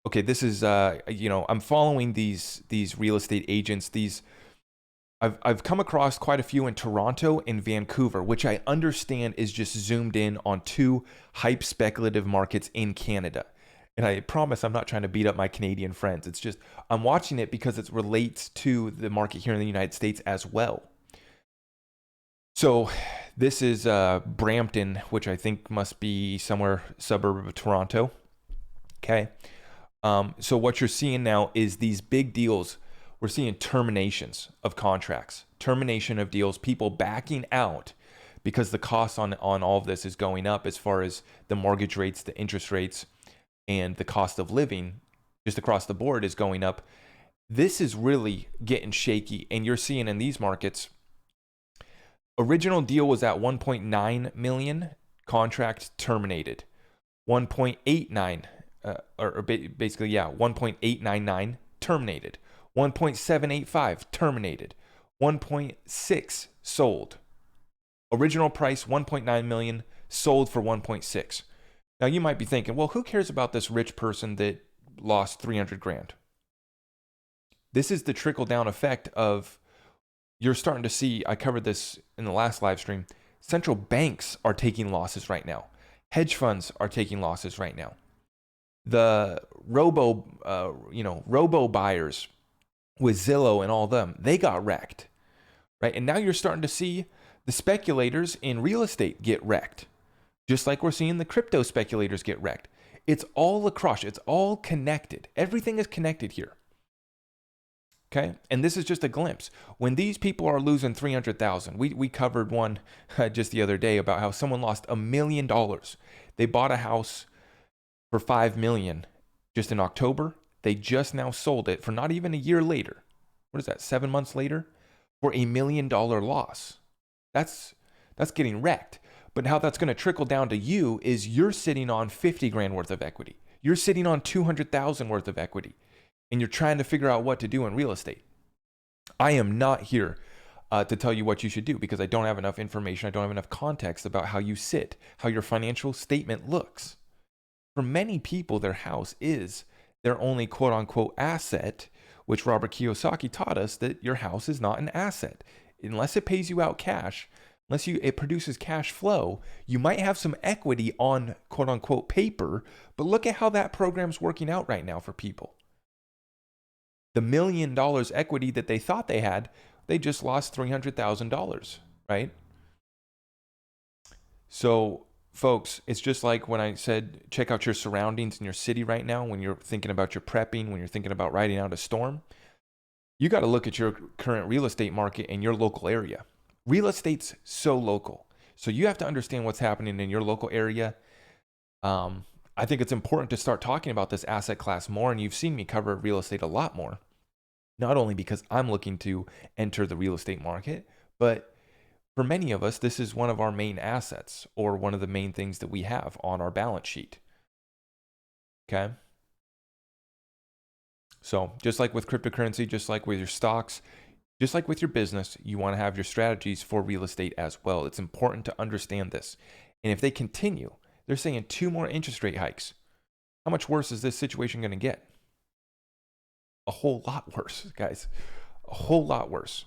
okay, this is I'm following these real estate agents. I've come across quite a few in Toronto and Vancouver, which I understand is just zoomed in on two hype speculative markets in Canada. And I promise I'm not trying to beat up my Canadian friends. It's just I'm watching it because it relates to the market here in the United States as well. So this is Brampton, which I think must be somewhere suburb of Toronto. Okay. So what you're seeing now is these big deals. We're seeing terminations of contracts, termination of deals, people backing out because the cost on all of this is going up as far as the mortgage rates, the interest rates, and the cost of living just across the board is going up. This is really getting shaky, and you're seeing in these markets, original deal was at 1.9 million, contract terminated. 1.89 basically, yeah, 1.899 terminated. 1.785 terminated. 1.6 sold. Original price 1.9 million, sold for 1.6. Now you might be thinking, well, who cares about this rich person that lost 300 grand? This is the trickle down effect of, you're starting to see, I covered this in the last live stream, central banks are taking losses right now. Hedge funds are taking losses right now. The robo buyers with Zillow and all them, they got wrecked, right? And now you're starting to see the speculators in real estate get wrecked, just like we're seeing the crypto speculators get wrecked. It's all across, it's all connected. Everything is connected here. Okay, and this is just a glimpse. When these people are losing 300,000, we covered one just the other day about how someone lost $1 million. They bought a house for 5 million just in October. They just now sold it for not even a year later. What is that? 7 months later, for $1 million loss. That's getting wrecked. But how that's going to trickle down to you is you're sitting on 50 grand worth of equity. You're sitting on 200,000 worth of equity, and you're trying to figure out what to do in real estate. I am not here to tell you what you should do because I don't have enough information. I don't have enough context about how you sit, how your financial statement looks. For many people, their house is their only quote unquote asset, which Robert Kiyosaki taught us that your house is not an asset. Unless it pays you out cash, it produces cash flow, you might have some equity on quote unquote paper, but look at how that program's working out right now for people. The $1 million equity that they thought they had, they just lost $300,000, right? So folks, it's just like when I said, check out your surroundings in your city right now when you're thinking about your prepping, when you're thinking about riding out a storm. You got to look at your current real estate market in your local area. Real estate's so local. So you have to understand what's happening in your local area. I think it's important to start talking about this asset class more. And you've seen me cover real estate a lot more, not only because I'm looking to enter the real estate market, but for many of us, this is one of our main assets or one of the main things that we have on our balance sheet. Okay. So just like with cryptocurrency, just like with your stocks, just like with your business, you want to have your strategies for real estate as well. It's important to understand this. And if they continue, they're saying 2 more interest rate hikes. How much worse is this situation going to get? A whole lot worse, guys. A whole lot worse.